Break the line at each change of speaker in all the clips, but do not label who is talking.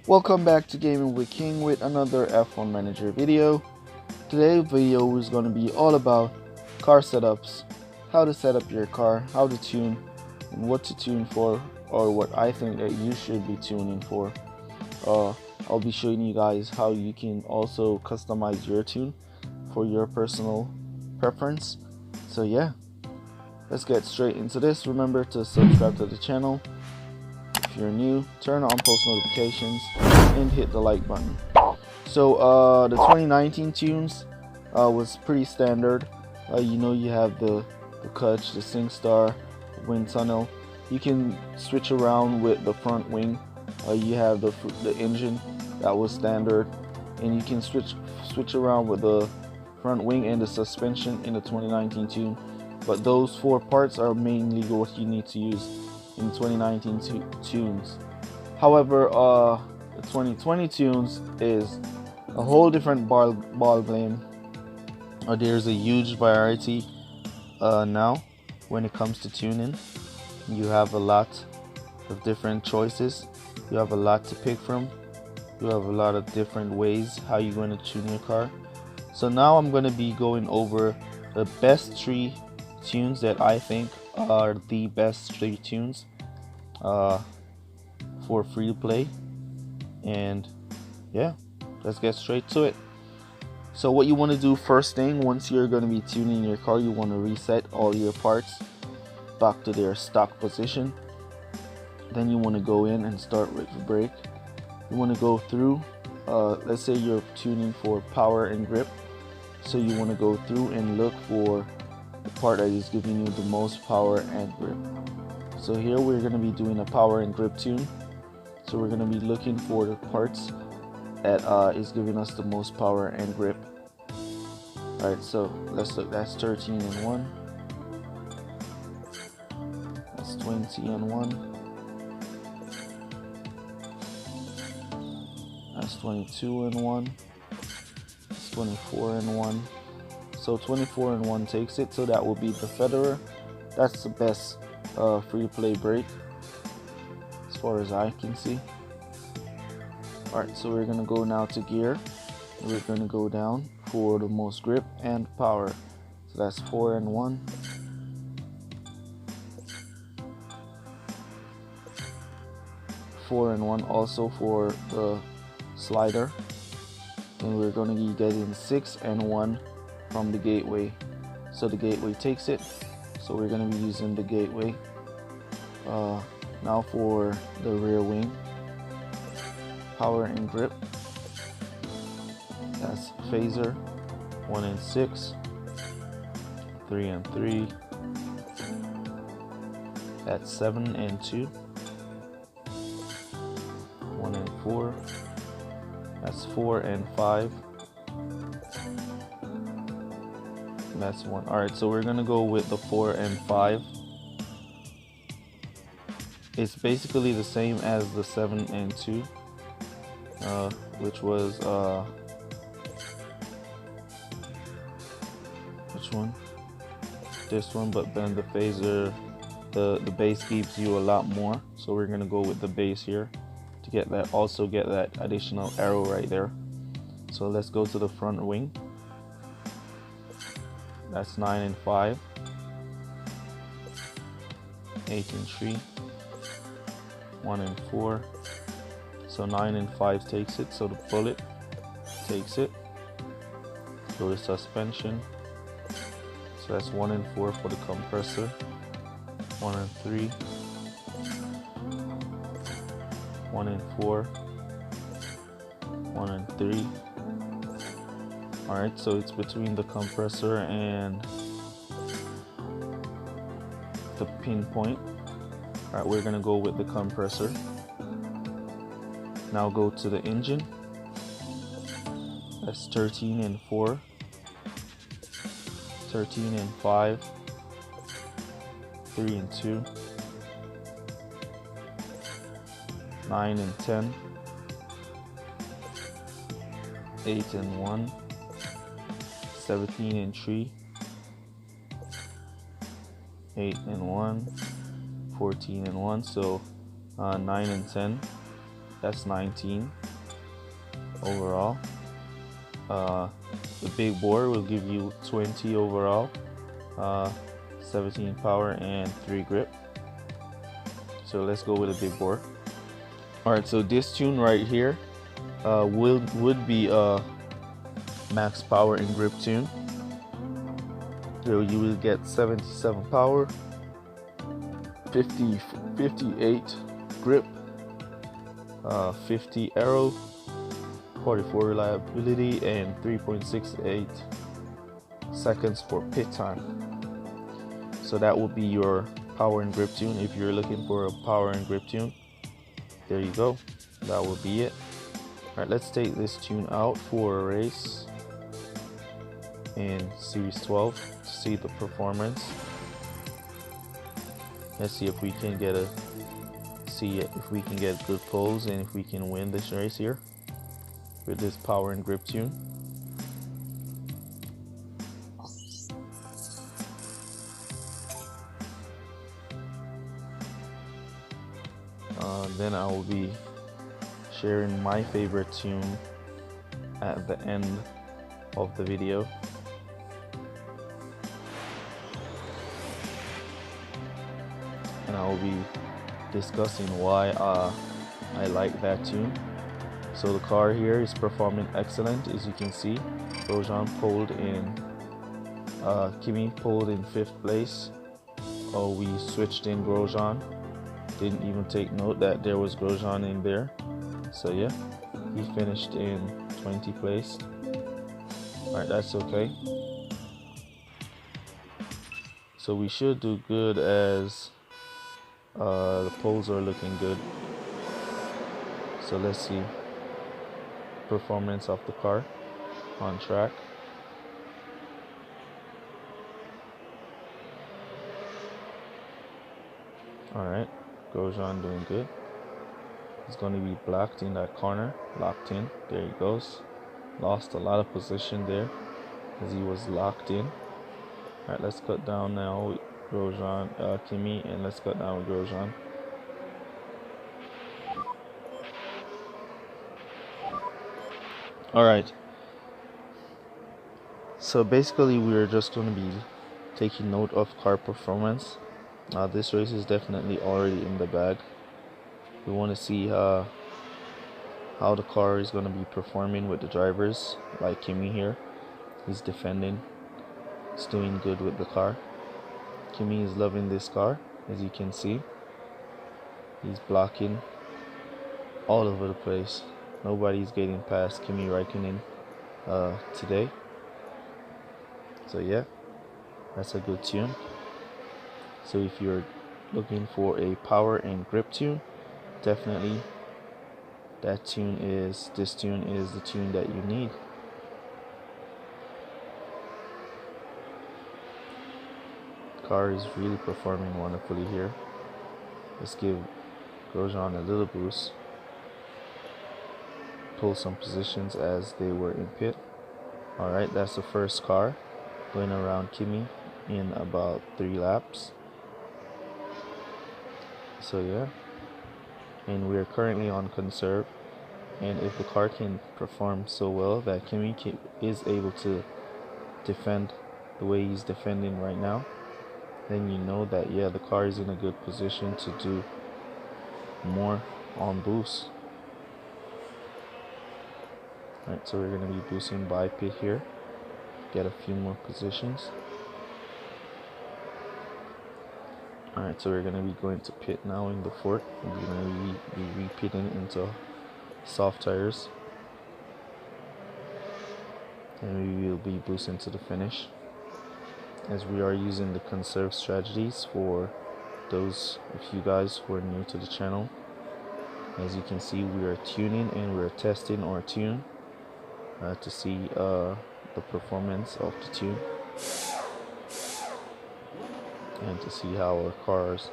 Welcome back to Gaming with King with another F1 Manager video. Today's video is going to be all about car setups, how to set up your car, how to tune, and what to tune for, or what I think that you should be tuning for. I'll be showing you guys how you can also customize your tune for your personal preference. So yeah, let's get straight into this. Remember to subscribe to the channel. If you're new, turn on post notifications and hit the like button. So the 2019 tunes was pretty standard. You have the clutch, the SingStar, wind tunnel. You can switch around with the front wing. You have the engine, that was standard, and you can switch around with the front wing and the suspension in the 2019 tune. But those four parts are mainly what you need to use in 2019 tunes. However, the 2020 tunes is a whole different ball game. There's a huge variety now when it comes to tuning. You have a lot of different choices. You have a lot to pick from. You have a lot of different ways how you're going to tune your car. So now I'm going to be going over the best 3 tunes that I think are the best 3 tunes for free to play. And yeah, let's get straight to it. So what you want to do first thing, once you're going to be tuning your car, you want to reset all your parts back to their stock position. Then you want to go in and start with the brake. You want to go through, let's say you're tuning for power and grip, so you want to go through and look for the part that is giving you the most power and grip. So here we're going to be doing a power and grip tune. So we're going to be looking for the parts that is giving us the most power and grip. Alright, so let's look. That's 13 and 1. That's 20 and 1. That's 22 and 1. That's 24 and 1. So 24 and 1 takes it. So that will be the Federer. That's the best free play brake as far as I can see. Alright, so we're gonna go now to gear. We're gonna go down for the most grip and power. So that's 4 and 1. Four and 1 also for the slider, and we're going to be getting 6 and 1 from the gateway. So the gateway takes it, so we're going to be using the gateway. Now for the rear wing, power and grip, that's phaser, 1 and 6, 3 and 3, that's 7 and 2, 1 and 4, that's 4 and 5, and that's 1. Alright, so we're gonna go with the 4 and 5. It's basically the same as the 7 and 2, which was which one? This one, but then the phaser, the base gives you a lot more, so we're gonna go with the base here to get that, also get that additional arrow right there. So let's go to the front wing. That's 9 and 5, 8 and 3, 1 and 4. So 9 and 5 takes it, so the bullet takes it. Go to suspension, so that's 1 and 4 for the compressor, 1 and 3, 1 and 4, 1 and 3. Alright, so it's between the compressor and the pinpoint. Alright, we're gonna go with the compressor. Now go to the engine. That's 13 and 4, 13 and 5, 3 and 2, 9 and 10, 8 and 1, 17 and 3, 8 and 1, 14 and 1. So 9 and 10. That's 19 overall. The big bore will give you 20 overall, 17 power and 3 grip. So let's go with a big bore. Alright, so this tune right here would be a max power and grip tune. So you will get 77 power, 58 grip, 50 aero, 44 reliability, and 3.68 seconds for pit time. So that will be your power and grip tune. If you're looking for a power and grip tune, there you go, that will be it. Alright, let's take this tune out for a race in Series 12 to see the performance. Let's see if we can get good poles and if we can win this race here with this power and grip tune. Then I will be sharing my favorite tune at the end of the video. And I will be discussing why I like that tune. So the car here is performing excellent, as you can see. Grosjean pulled in, Kimi pulled in 5th place. Oh, we switched in Grosjean. Didn't even take note that there was Grosjean in there. So yeah, he finished in 20th place. Alright, that's okay. So we should do good as the poles are looking good. So let's see performance of the car on track. Alright, Grosjean doing good. He's going to be blocked in that corner, locked in. There he goes. Lost a lot of position there as he was locked in. Alright, let's cut down now with Grosjean, Kimi, and let's cut down with Grosjean. Alright, so basically we're just going to be taking note of car performance. This race is definitely already in the bag. We want to see how the car is going to be performing with the drivers, like Kimi here. He's defending, he's doing good with the car. Kimi is loving this car, as you can see. He's blocking all over the place. Nobody's getting past Kimi Raikkonen today. So yeah, that's a good tune. So if you're looking for a power and grip tune, definitely this tune is the tune that you need. Car is really performing wonderfully here. Let's give Grosjean a little boost. Pull some positions as they were in pit. Alright, that's the first car going around Kimi in about 3 laps. So yeah, and we are currently on conserve, and if the car can perform so well that Kimi is able to defend the way he's defending right now, then you know that yeah, the car is in a good position to do more on boost. Alright, so we're going to be boosting by pit here, get a few more positions. Alright, so we're going to be going to pit now in the fort. We're going to be re-pitting into soft tires, and we will be boosting to the finish, as we are using the conserve strategies for those of you guys who are new to the channel. As you can see, we are tuning and we're testing our tune to see the performance of the tune and to see how our cars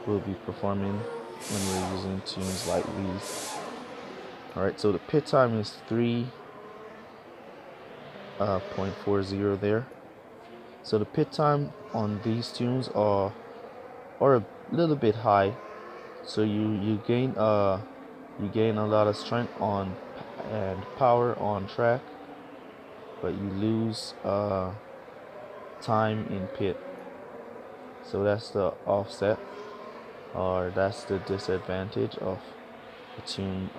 will be performing when we're using tunes like these. Alright, so the pit time is 3.40 there. So the pit time on these tunes are a little bit high. So you gain You gain a lot of strength on and power on track, but you lose time in pit. So that's the offset, or that's the disadvantage of a tune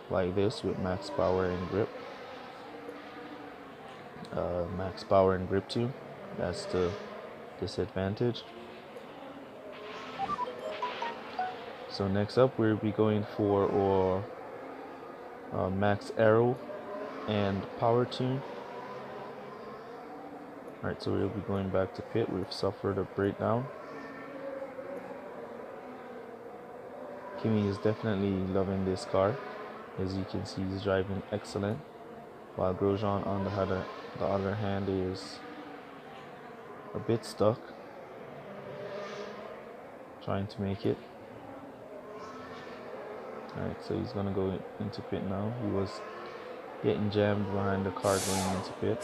like this with max power and grip. Max power and grip tune. That's the disadvantage. So next up, we'll be going for our max aero and power tune. Alright, so we'll be going back to pit. We've suffered a breakdown. Kimi is definitely loving this car. As you can see, he's driving excellent, while Grosjean on the other hand is a bit stuck, trying to make it. Alright, so he's gonna go into pit now. He was getting jammed behind the car going into pit.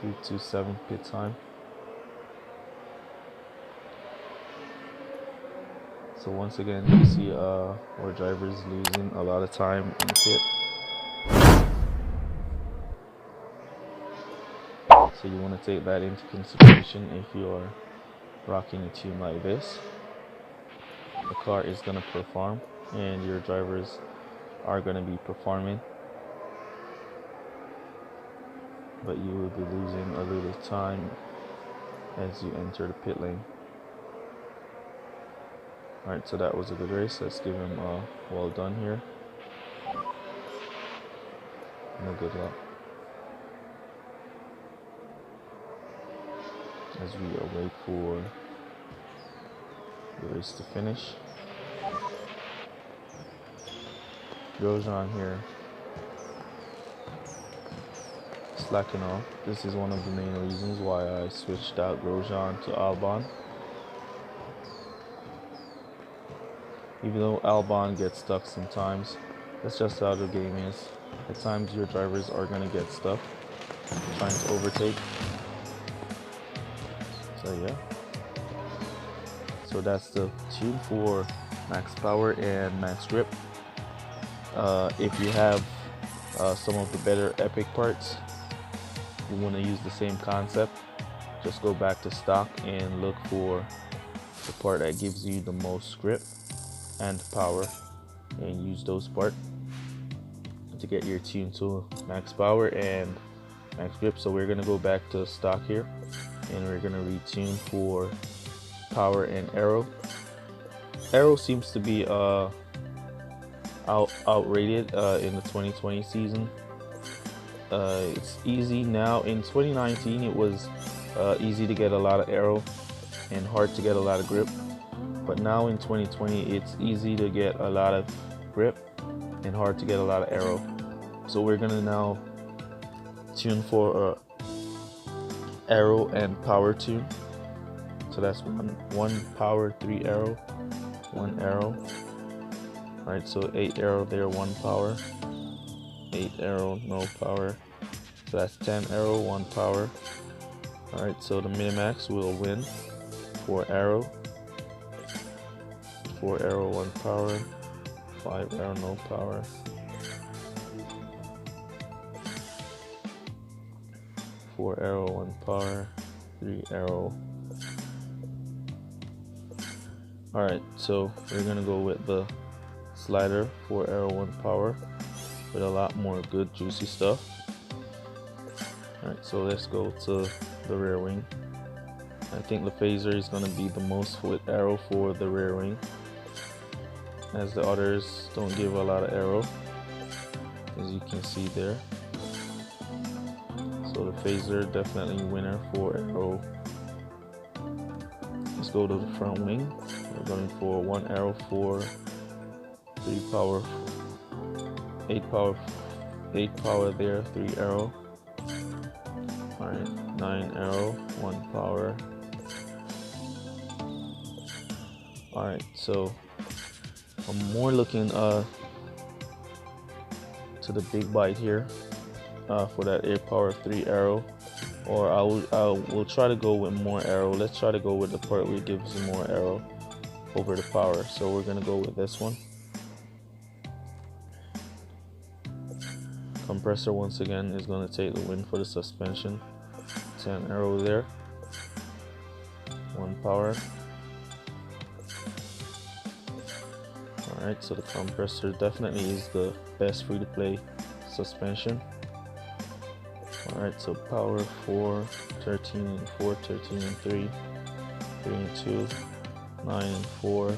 3:27 pit time. So once again, you see our drivers losing a lot of time in pit. So you want to take that into consideration if you're rocking a tune like this. The car is going to perform and your drivers are going to be performing, but you will be losing a little time as you enter the pit lane. Alright, so that was a good race. Let's give him a well done here. And a good luck as we await for the race to finish. Grosjean here slacking off. This is one of the main reasons why I switched out Grosjean to Albon. Even though Albon gets stuck sometimes, that's just how the game is. At times your drivers are going to get stuck trying to overtake. So yeah. So that's the tune for max power and max grip. If you have some of the better epic parts, you want to use the same concept. Just go back to stock and look for the part that gives you the most grip and power, and use those parts to get your tune to max power and max grip. So we're gonna go back to stock here, and we're gonna retune for power and aero. Aero seems to be outrated in the 2020 season. It's easy now. In 2019 it was easy to get a lot of aero and hard to get a lot of grip, but now in 2020 it's easy to get a lot of grip and hard to get a lot of aero. So we're gonna now tune for aero and power tune. So that's one power, 3 aero, 1 aero. Alright, so 8 aero there, 1 power, 8 aero, no power. So that's 10 aero, 1 power. Alright, so the Minimax will win 4 aero, 4 aero, 1 power, 5 aero, no power. Four aero, 1 power, 3 aero. Alright, so we're gonna go with the slider, 4 aero, 1 power, with a lot more good juicy stuff. Alright, so let's go to the rear wing. I think the phaser is gonna be the most with aero for the rear wing, as the others don't give a lot of aero, as you can see there. So the phaser definitely winner for aero. Let's go to the front wing. We're going for 1 aero, 4, 3 power, 8 power, 8 power there, 3 aero. Alright, 9 aero, 1 power. Alright, so I'm more looking to the big bite here for that 8 power, 3 aero, or I will try to go with more aero. Let's try to go with the part where it gives you more aero. over the power. So we're gonna go with this one. Compressor once again is gonna take the win for the suspension. 10 arrow there. 1 power. Alright, so the compressor definitely is the best free to play suspension. Alright, so power 4, 13 and 4, 13 and 3, 3 and 2, 9 and 4,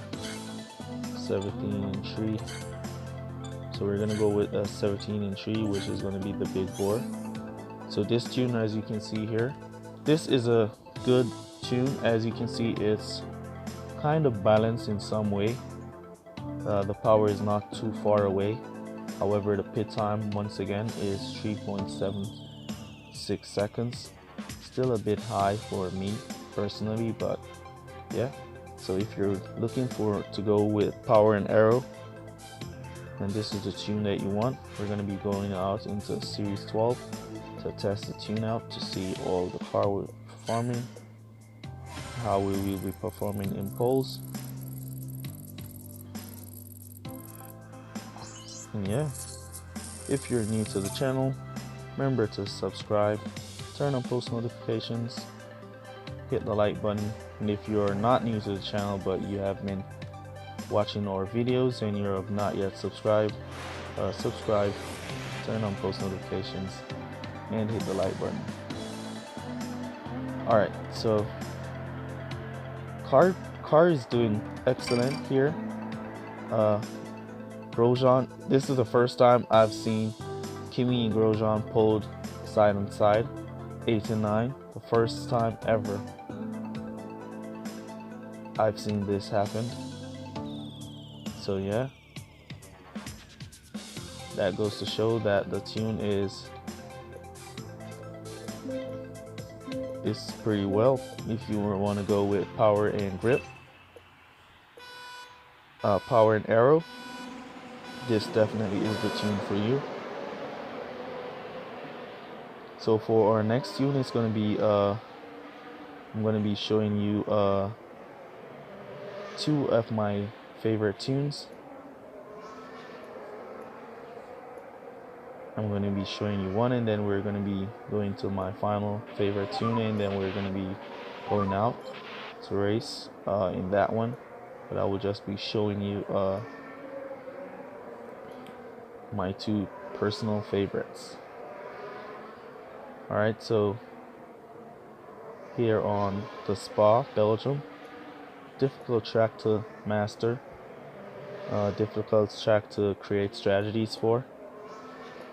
17 and 3. So we're gonna go with 17 and 3, which is gonna be the big bore. So this tune, as you can see here, this is a good tune. As you can see, it's kind of balanced in some way. The power is not too far away. However, the pit time once again is 3.76 seconds. Still a bit high for me personally, but yeah. So if you're looking to go with power and aero, then this is the tune that you want. We're going to be going out into Series 12 to test the tune out to see all the car we're performing, how we will be performing in poles. And yeah, if you're new to the channel, remember to subscribe, turn on post notifications, hit the like button. And if you're not new to the channel but you have been watching our videos and you're not yet subscribed, subscribe, turn on post notifications, and hit the like button. Alright, so car is doing excellent here. Grosjean, this is the first time I've seen Kimi and Grosjean pulled side on side, 8 and 9. The first time ever I've seen this happen. So yeah, that goes to show that the tune is pretty well if you want to go with power and grip, power and aero. This definitely is the tune for you. So for our next tune, it's going to be I'm going to be showing you 2 of my favorite tunes. I'm going to be showing you one, and then we're going to be going to my final favorite tune, and then we're going to be going out to race in that one. But I will just be showing you my 2 personal favorites. Alright, so here on the Spa, Belgium, difficult track to master, difficult track to create strategies for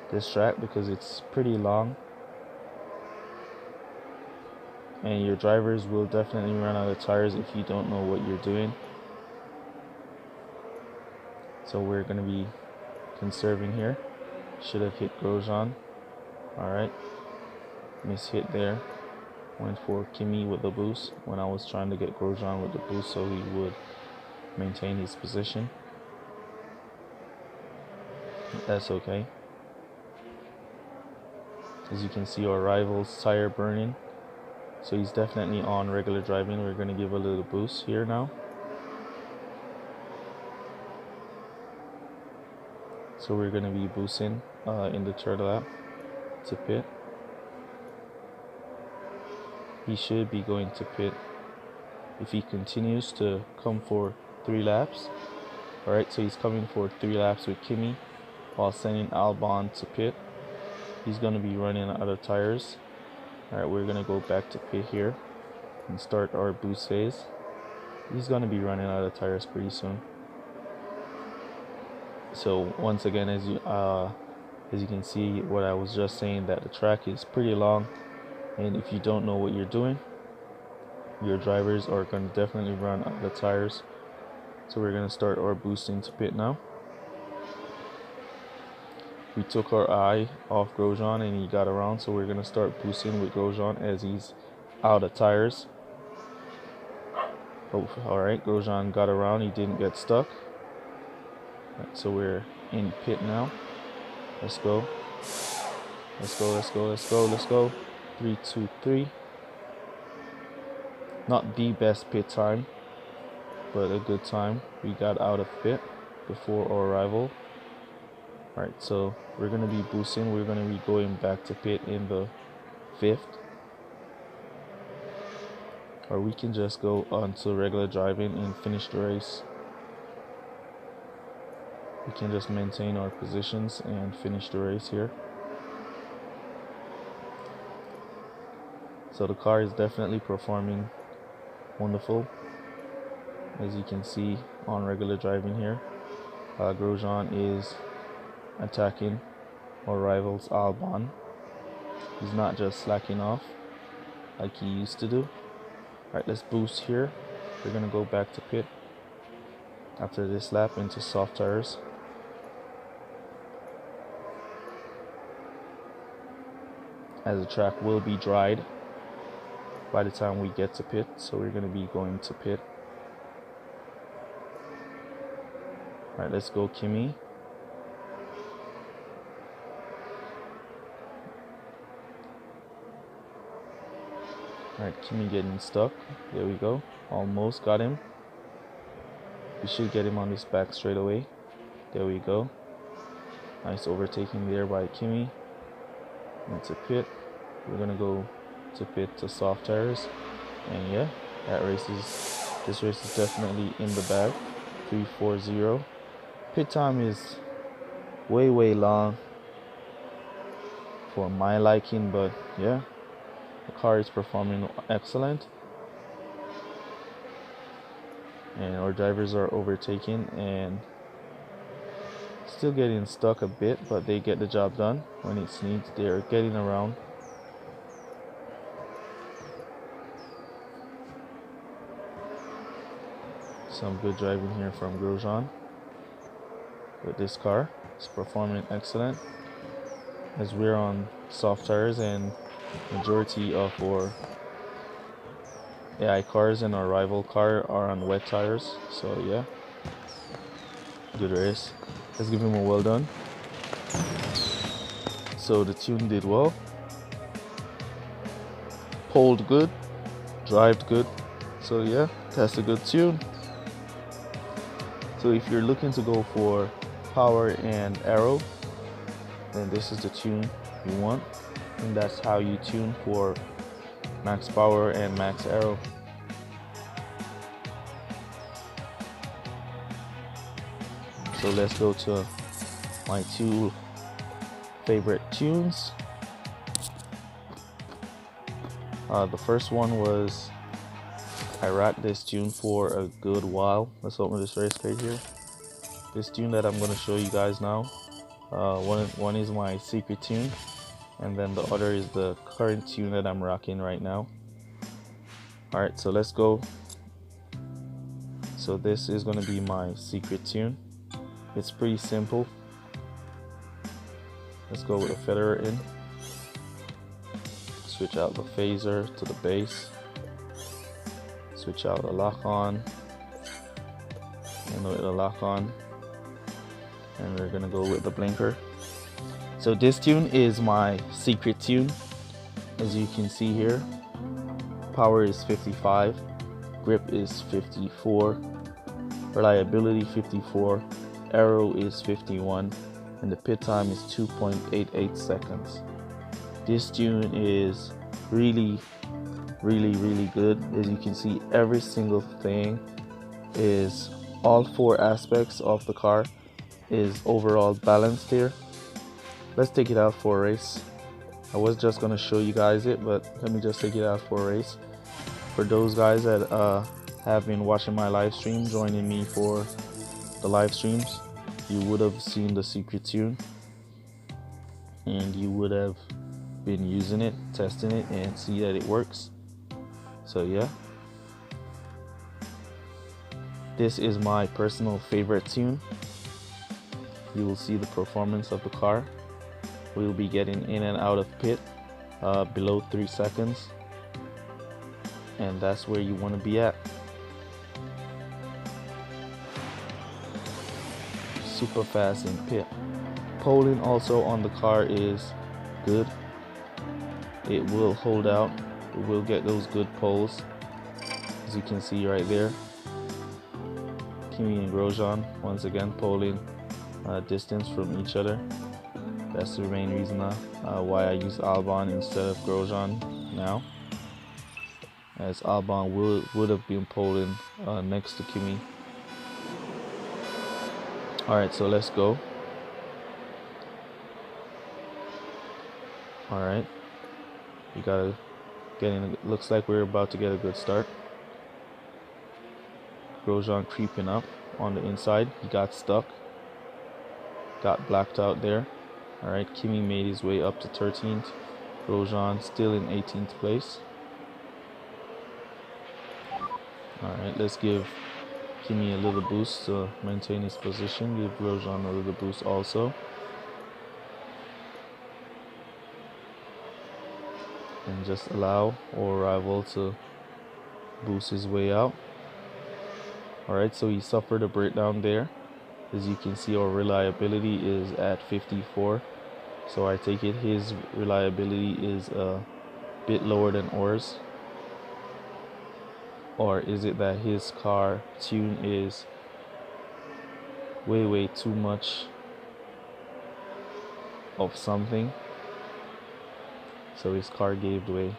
this track because it's pretty long and your drivers will definitely run out of tires if you don't know what you're doing. So we're going to be conserving here. Should have hit Grosjean. Alright, miss hit there. Went for Kimi with the boost when I was trying to get Grosjean with the boost so he would maintain his position. That's okay. As you can see, our rival's tire burning, so he's definitely on regular driving. We're going to give a little boost here now. So we're going to be boosting in the third lap to pit. He should be going to pit if he continues to come for 3 laps. Alright, so he's coming for 3 laps with Kimi while sending Albon to pit. He's going to be running out of tires. Alright, we're going to go back to pit here and start our boost phase. He's going to be running out of tires pretty soon. So once again, as you can see, what I was just saying, that the track is pretty long, and if you don't know what you're doing, your drivers are going to definitely run out of tires. So we're going to start our boosting to pit now. We took our eye off Grosjean and he got around, so we're going to start boosting with Grosjean as he's out of tires. Oh, alright, Grosjean got around, he didn't get stuck. Right, so we're in pit now. Let's go. Let's go, let's go, let's go, let's go. 3, 2, 3. Not the best pit time, but a good time. We got out of pit before our arrival. Alright, so we're going to be boosting. We're going to be going back to pit in the 5th. Or we can just go on to regular driving and finish the race. We can just maintain our positions and finish the race here. So the car is definitely performing wonderful, as you can see on regular driving here. Grosjean is attacking our rivals Albon. He's not just slacking off like he used to do. Alright, let's boost here. We're gonna go back to pit after this lap into soft tires. As the track will be dried by the time we get to pit, so we're gonna be going to pit. Alright, let's go Kimi. Alright, Kimi getting stuck. There we go. Almost got him. We should get him on this back straight away. There we go. Nice overtaking there by Kimi. Into pit. We're gonna go to pit to soft tires. And yeah, this race is definitely in the bag. 3:40. Pit time is way long for my liking, but yeah, the car is performing excellent, and our drivers are overtaking and still getting stuck a bit, but they get the job done when it's needed. They're getting around. Some good driving here from Grosjean with this car. It's performing excellent, as we're on soft tires and majority of our AI cars and our rival car are on wet tires. So yeah, good race. Let's give him a well done. So the tune did well, pulled good, drived good. So yeah, that's a good tune. So if you're looking to go for power and aero, then this is the tune you want, and that's how you tune for max power and max aero. So let's go to my 2 favorite tunes. The first one was, I rocked this tune for a good while. Let's open this race card here. This tune that I'm going to show you guys now, one is my secret tune, and then the other is the current tune that I'm rocking right now. Alright, so let's go. So this is going to be my secret tune. It's pretty simple. Let's go with a feather in. Switch out the phaser to the bass. Switch out the lock on. And with the lock on. And we're gonna go with the blinker. So this tune is my secret tune. As you can see here, power is 55, grip is 54, reliability 54, aero is 51, and the pit time is 2.88 seconds. This tune is really good. As you can see, every single thing is, all 4 aspects of the car is overall balanced here. Let's take it out for a race. I was just gonna show you guys it, but let me just take it out for a race. For those guys that have been watching my live stream, joining me for the live streams, you would have seen the secret tune, and you would have been using it, testing it, and see that it works. So yeah, this is my personal favorite tune. You will see the performance of the car. We will be getting in and out of pit below 3 seconds, and that's where you want to be at. Super fast in pit. Polling also on the car is good. It will hold out. It will get those good poles, as you can see right there. Kimi and Grosjean once again pulling distance from each other. That's the main reason why I use Albon instead of Grosjean now, as Albon would have been pulling next to Kimi. Alright, so let's go. Alright, we gotta get in. Looks like we're about to get a good start. Grosjean creeping up on the inside. He got stuck, got blacked out there. Alright, Kimi made his way up to 13th. Grosjean still in 18th place. Alright, let's give Kimi a little boost to maintain his position. Give Grosjean a little boost also. And just allow our rival to boost his way out. Alright, so he suffered a breakdown there. As you can see, our reliability is at 54. So I take it his reliability is a bit lower than ours. Or is it that his car tune is way too much of something, so his car gave way,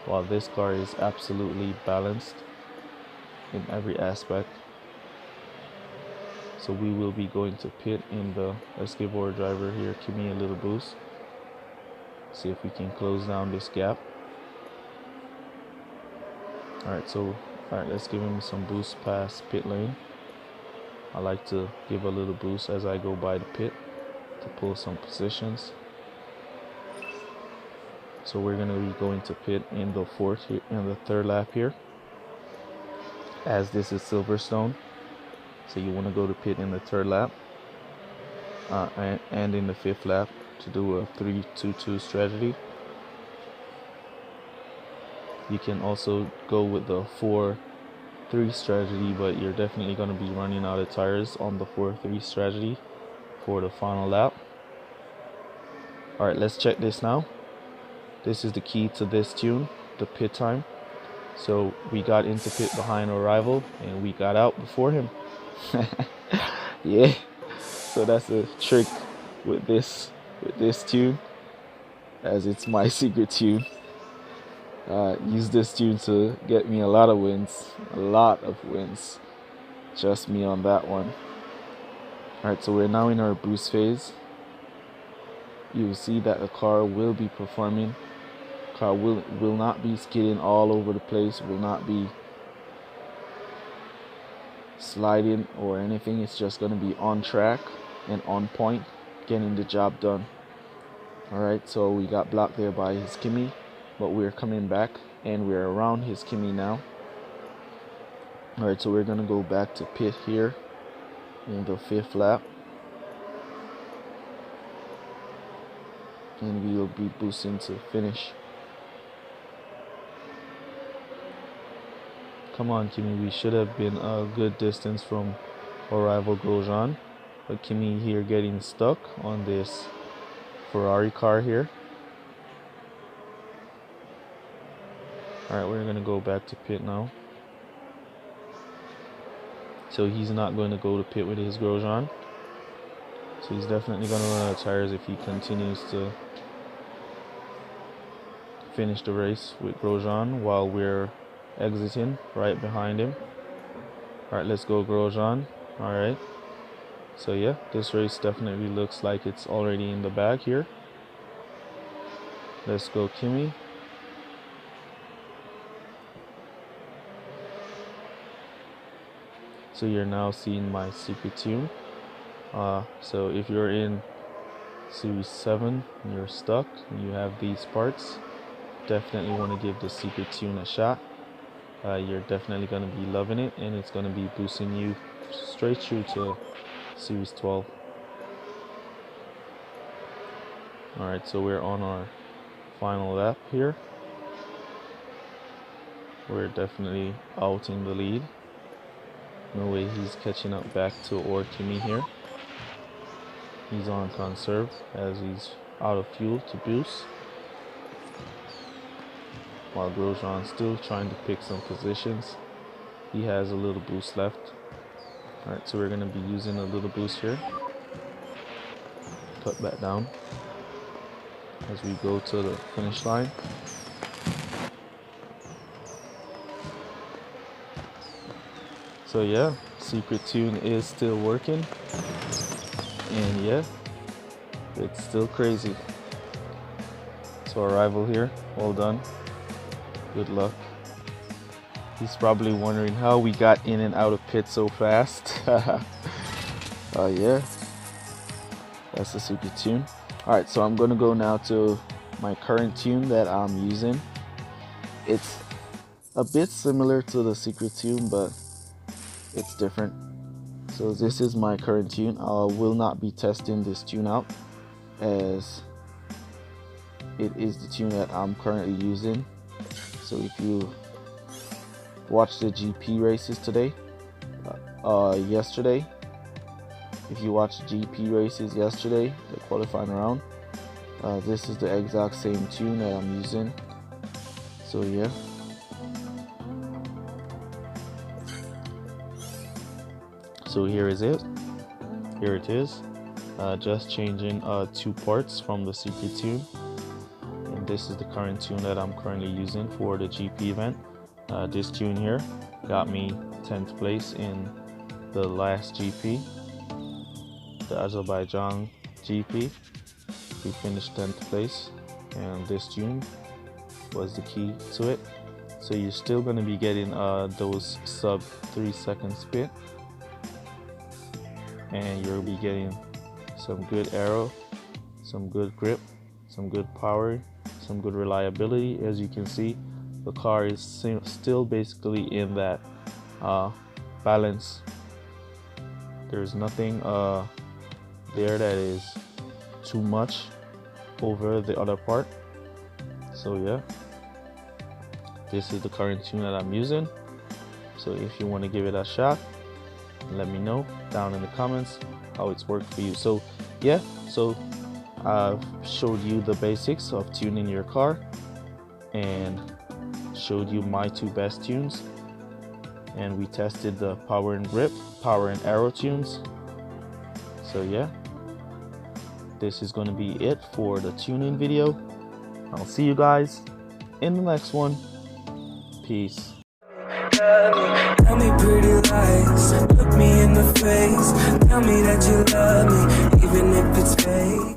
while this car is absolutely balanced in every aspect. So we will be going to pit in the, let's give our driver here, Kimi, a little boost. See if we can close down this gap. Alright, let's give him some boost past pit lane. I like to give a little boost as I go by the pit to pull some positions. So we're going to be going to pit in the third lap here, as this is Silverstone. So you want to go to pit in the third lap and in the fifth lap to do a 3-2-2 strategy. You can also go with the 4-3 strategy, but you're definitely going to be running out of tires on the 4-3 strategy for the final lap. Alright, let's check this now. This is the key to this tune, the pit time. So we got into pit behind our rival and we got out before him. Yeah, so that's a trick with this tune, as it's my secret tune. Use this tune to get me a lot of wins. Trust me on that one. Alright, so we're now in our boost phase. You will see that the car will be performing. Car will not be skidding all over the place, will not be sliding or anything. It's just going to be on track and on point, getting the job done. Alright, so we got blocked there by his Kimi, but we're coming back and we're around his Kimi now. Alright, so we're going to go back to pit here in the fifth lap, and we will be boosting to finish. Come on, Kimi, we should have been a good distance from our rival Grosjean, but Kimi here getting stuck on this Ferrari car here. Alright, we're gonna go back to pit now. So he's not going to go to pit with his Grosjean. So he's definitely going to run out of tires if he continues to finish the race with Grosjean while we're exiting right behind him. Alright, let's go Grosjean. Alright. So yeah, this race definitely looks like it's already in the bag here. Let's go Kimi. So you're now seeing my secret tune. So if you're in Series 7 and you're stuck and you have these parts, definitely want to give the secret tune a shot. You're definitely going to be loving it, and it's going to be boosting you straight through to Series 12. Alright, so we're on our final lap here. We're definitely out in the lead. No way he's catching up back to our Kimi here. He's on conserve as he's out of fuel to boost, while Grosjean's still trying to pick some positions. He has a little boost left, Alright, so we're going to be using a little boost here. Cut back down as we go to the finish line. So yeah, Secret Tune is still working, and yeah, it's still crazy. So arrival here, all done. Good luck. He's probably wondering how we got in and out of pit so fast. Yeah, that's the Secret Tune. Alright, so I'm gonna go now to my current tune that I'm using. It's a bit similar to the Secret Tune, but it's different. So this is my current tune. I will not be testing this tune out, as it is the tune that I'm currently using. So if you watched the GP races yesterday, if you watched GP races yesterday, the qualifying round, this is the exact same tune that I'm using. So yeah. So here is it. Here it is. Just changing 2 parts from the Secret Tune. And this is the current tune that I'm currently using for the GP event. This tune here got me 10th place in the last GP, the Azerbaijan GP. We finished 10th place, and this tune was the key to it. So you're still going to be getting those sub 3 second spin, and you'll be getting some good aero, some good grip, some good power, some good reliability. As you can see, the car is still basically in that balance. There's nothing there that is too much over the other part. So yeah, this is the current tune that I'm using. So if you want to give it a shot, let me know down in the comments how it's worked for you. So yeah, so I've showed you the basics of tuning your car and showed you my 2 best tunes, and we tested the power and grip, power and aero tunes. So yeah, this is going to be it for the tuning video. I'll see you guys in the next one. Peace.
Tell me pretty lies, look me in the face, tell me that you